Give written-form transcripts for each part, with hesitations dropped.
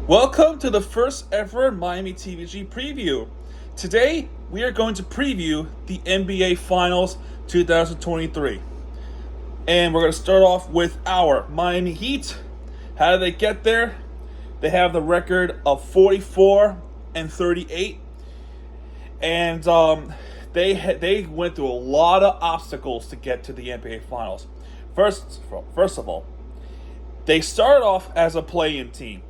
Welcome to the first ever Miami TVG preview. Today, we are going to preview the NBA Finals 2023. And we're going to start off with our Miami Heat. How did they get there? They have the record of 44-38. And they went through a lot of obstacles to get to the NBA Finals. First of all, they started off as a play-in team.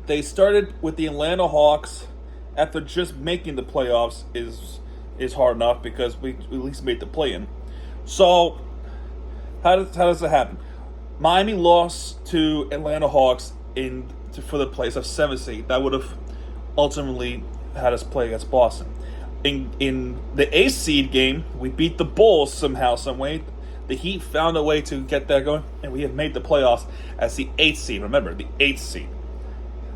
They started with the Atlanta Hawks after just making the playoffs is hard enough because we at least made the play-in. So how does it happen? Miami lost to Atlanta Hawks for the place of 7th seed. That would have ultimately had us play against Boston. In the 8th seed game, we beat the Bulls somehow, some way. The Heat found a way to get that going, and we have made the playoffs as the 8th seed. Remember, the 8th seed.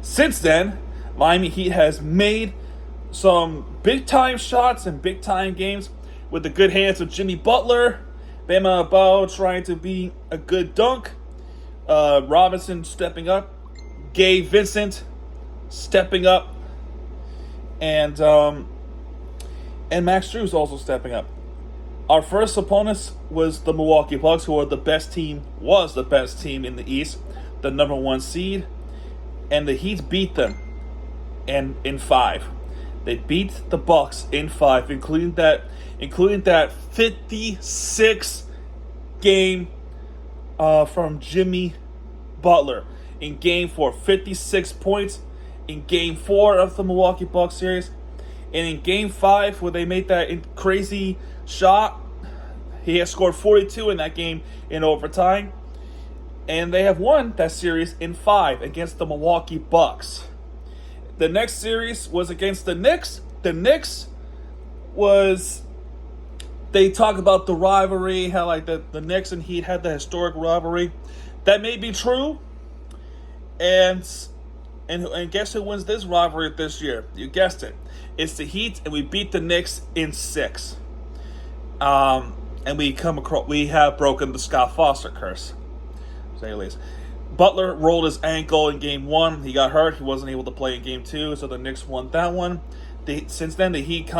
Since then, Miami Heat has made some big-time shots and big-time games with the good hands of Jimmy Butler, Bama Adebayo trying to be a good dunk, Robinson stepping up, Gabe Vincent stepping up, and Max Strus also stepping up. Our first opponents was the Milwaukee Bucks, who was the best team in the East, the number 1 seed. And the Heat beat them in 5. They beat the Bucks in 5, including that 56 game from Jimmy Butler in Game 4. 56 points in Game 4 of the Milwaukee Bucks series. And in Game 5, where they made that crazy shot, he has scored 42 in that game in overtime. And they have won that series in 5 against the Milwaukee Bucks. The next series was against the Knicks. The Knicks they talk about the rivalry, how like the Knicks and Heat had the historic rivalry. That may be true. And guess who wins this rivalry this year? You guessed it. It's the Heat, and we beat the Knicks in 6. And we have broken the Scott Foster curse. Butler rolled his ankle in Game 1. He got hurt. He wasn't able to play in Game 2, so the Knicks won that one. Since then, the Heat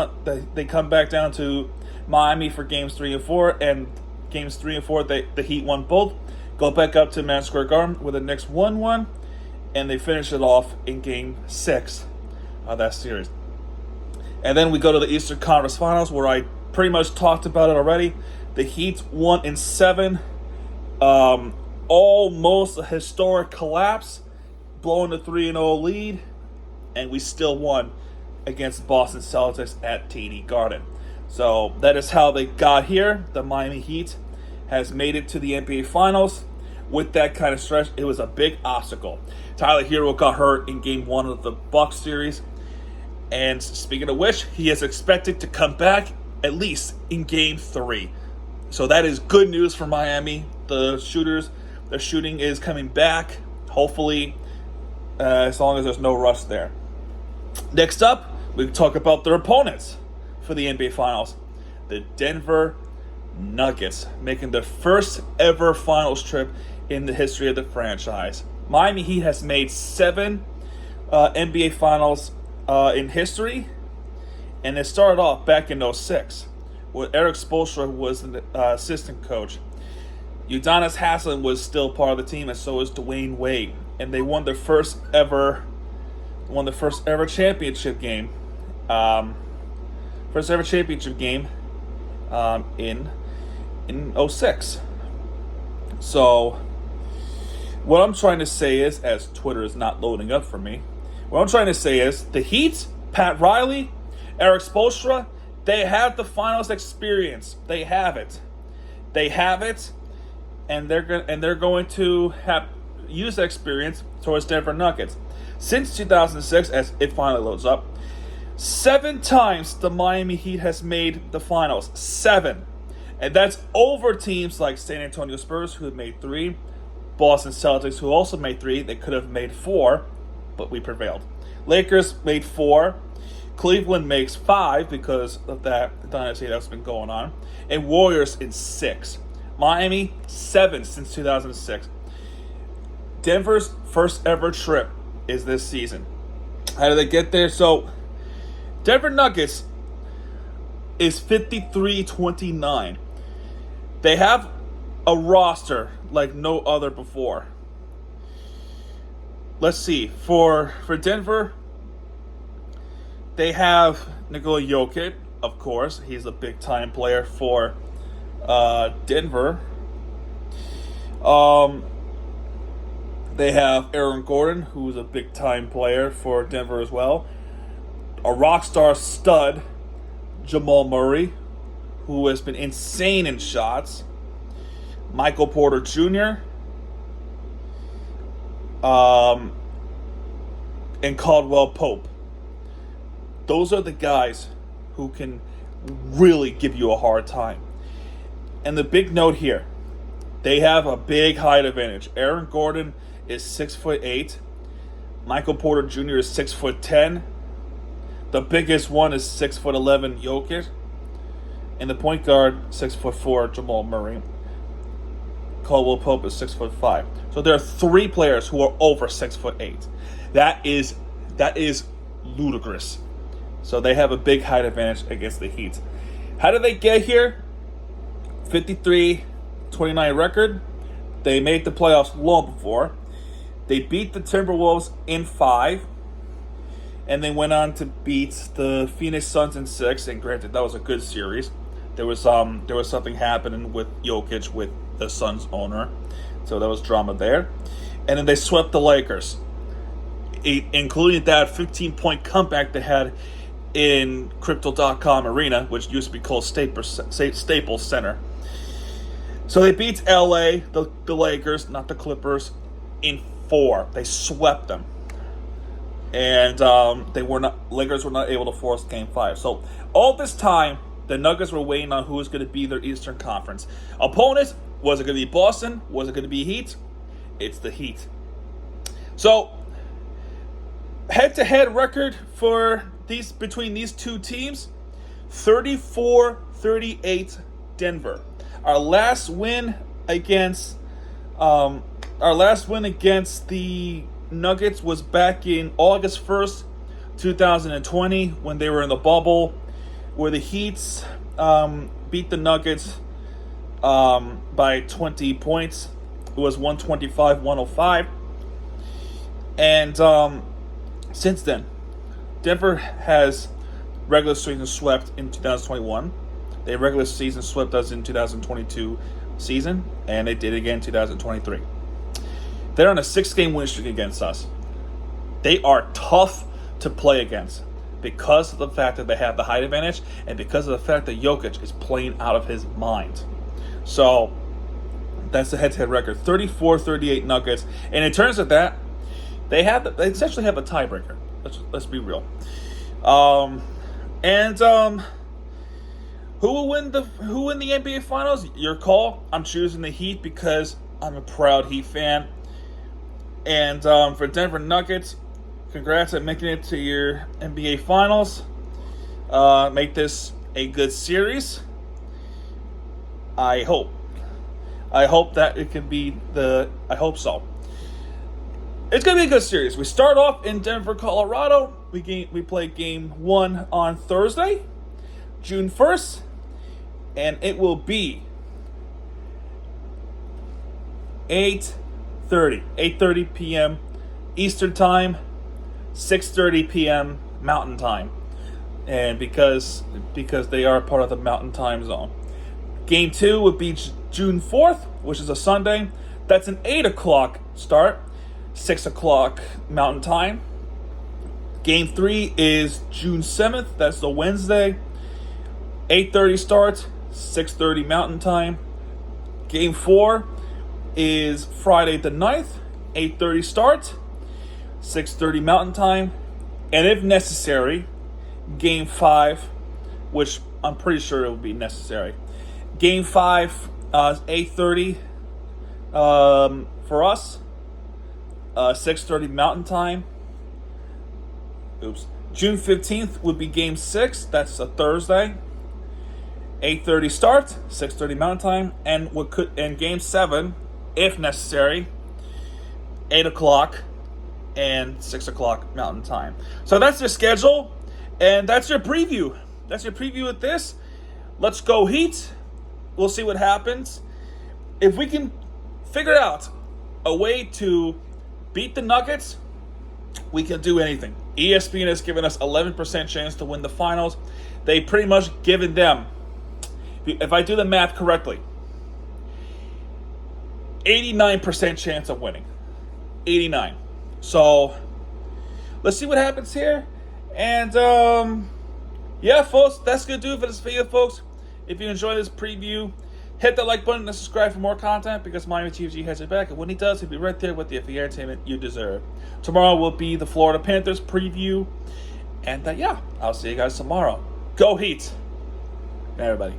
they come back down to Miami for Games 3 and 4, and Games 3 and 4, the Heat won both. Go back up to Madison Square Garden where the Knicks won one, and they finish it off in Game 6 of that series. And then we go to the Eastern Conference Finals, where I pretty much talked about it already. The Heat won in 7. Almost a historic collapse, blowing the 3-0 lead, and we still won against Boston Celtics at TD Garden. So that is how they got here. The Miami Heat has made it to the NBA Finals. With that kind of stretch, it was a big obstacle. Tyler Hero got hurt in Game 1 of the Bucks series, and speaking of which, he is expected to come back at least in Game 3. So that is good news for Miami. The shooting is coming back, hopefully, as long as there's no rust there. Next up, we talk about their opponents for the NBA Finals. The Denver Nuggets, making their first ever finals trip in the history of the franchise. Miami Heat has made 7 NBA Finals in history, and it started off back in 2006, where Erik Spoelstra was the assistant coach. Udonis Haslem was still part of the team, and so was Dwayne Wade, and they won their first ever championship game. In 2006. So what I'm trying to say is, as Twitter is not loading up for me, what I'm trying to say is the Heat, Pat Riley, Erik Spoelstra, they have the finals experience. They have it. And they're going to use that experience towards Denver Nuggets. Since 2006, as it finally loads up, 7 times the Miami Heat has made the finals. 7. And that's over teams like San Antonio Spurs, who have made 3, Boston Celtics, who also made 3. They could have made 4, but we prevailed. Lakers made 4. Cleveland makes 5 because of that dynasty that's been going on. And Warriors in 6. Miami, 7 since 2006. Denver's first ever trip is this season. How did they get there? So, Denver Nuggets is 53-29. They have a roster like no other before. Let's see. For Denver, they have Nikola Jokic, of course. He's a big-time player for Denver. They have Aaron Gordon, who's a big-time player for Denver as well. A rock-star stud, Jamal Murray, who has been insane in shots. Michael Porter Jr. And Caldwell Pope. Those are the guys who can really give you a hard time. And the big note here, they have a big height advantage. Aaron Gordon is 6'8". Michael Porter Jr. is 6'10". The biggest one is 6'11", Jokic. And the point guard, 6'4", Jamal Murray. Caldwell Pope is 6'5". So there are 3 players who are over 6'8". That is ludicrous. So they have a big height advantage against the Heat. How did they get here? 53-29 record. They made the playoffs long before. They beat the Timberwolves in 5. And they went on to beat the Phoenix Suns in 6. And granted, that was a good series. There was something happening with Jokic with the Suns owner. So there was drama there. And then they swept the Lakers, including that 15-point comeback they had in Crypto.com Arena, which used to be called Staples Center. So they beat LA, the Lakers, not the Clippers, in 4. They swept them. And Lakers were not able to force Game 5. So all this time, the Nuggets were waiting on who was going to be their Eastern Conference opponent. Was it going to be Boston? Was it going to be Heat? It's the Heat. So, head-to-head record for between these two teams, 34-38 Denver. Our last win against the Nuggets was back in August 1st, 2020, when they were in the bubble, where the Heats beat the Nuggets by 20 points. It was 125-105. And since then, Denver has regular season swept in 2021. They regular season swept us in 2022 season, and they did again in 2023. They're on a 6-game win streak against us. They are tough to play against because of the fact that they have the height advantage and because of the fact that Jokic is playing out of his mind. So that's the head-to-head record, 34-38 Nuggets. And in terms of that, they essentially have a tiebreaker. Let's be real. Who will win the NBA Finals? Your call. I'm choosing the Heat because I'm a proud Heat fan. And for Denver Nuggets, congrats on making it to your NBA Finals. Make this a good series. I hope that it can be I hope so. It's going to be a good series. We start off in Denver, Colorado. We play game 1 on Thursday, June 1st. And it will be 8:30 p.m. Eastern Time, 6:30 p.m. Mountain Time. And because they are part of the Mountain Time Zone. Game 2 would be June 4th, which is a Sunday. That's an 8 o'clock start, 6 o'clock Mountain Time. Game 3 is June 7th. That's the Wednesday. 8:30 start, 6:30 Mountain Time. Game 4 is Friday the 9th. 8:30 start, 6:30 Mountain Time. And if necessary, Game 5, which I'm pretty sure it will be necessary. Game 5 is 8:30 for us. 6:30 Mountain Time. June 15th would be Game 6. That's a Thursday. 8:30 start, 6:30 Mountain Time, and Game 7, if necessary, 8 o'clock and 6 o'clock Mountain Time. So that's your schedule, and that's your preview. That's your preview of this. Let's go Heat. We'll see what happens. If we can figure out a way to beat the Nuggets, we can do anything. ESPN has given us 11% chance to win the finals. They pretty much given them, if I do the math correctly, 89% chance of winning. 89. So let's see what happens here. And yeah, folks, that's going to do it for this video, folks. If you enjoyed this preview, hit that like button and subscribe for more content, because Miami TFG has your back. And when he does, he'll be right there with the entertainment you deserve. Tomorrow will be the Florida Panthers preview. And yeah, I'll see you guys tomorrow. Go Heat, everybody.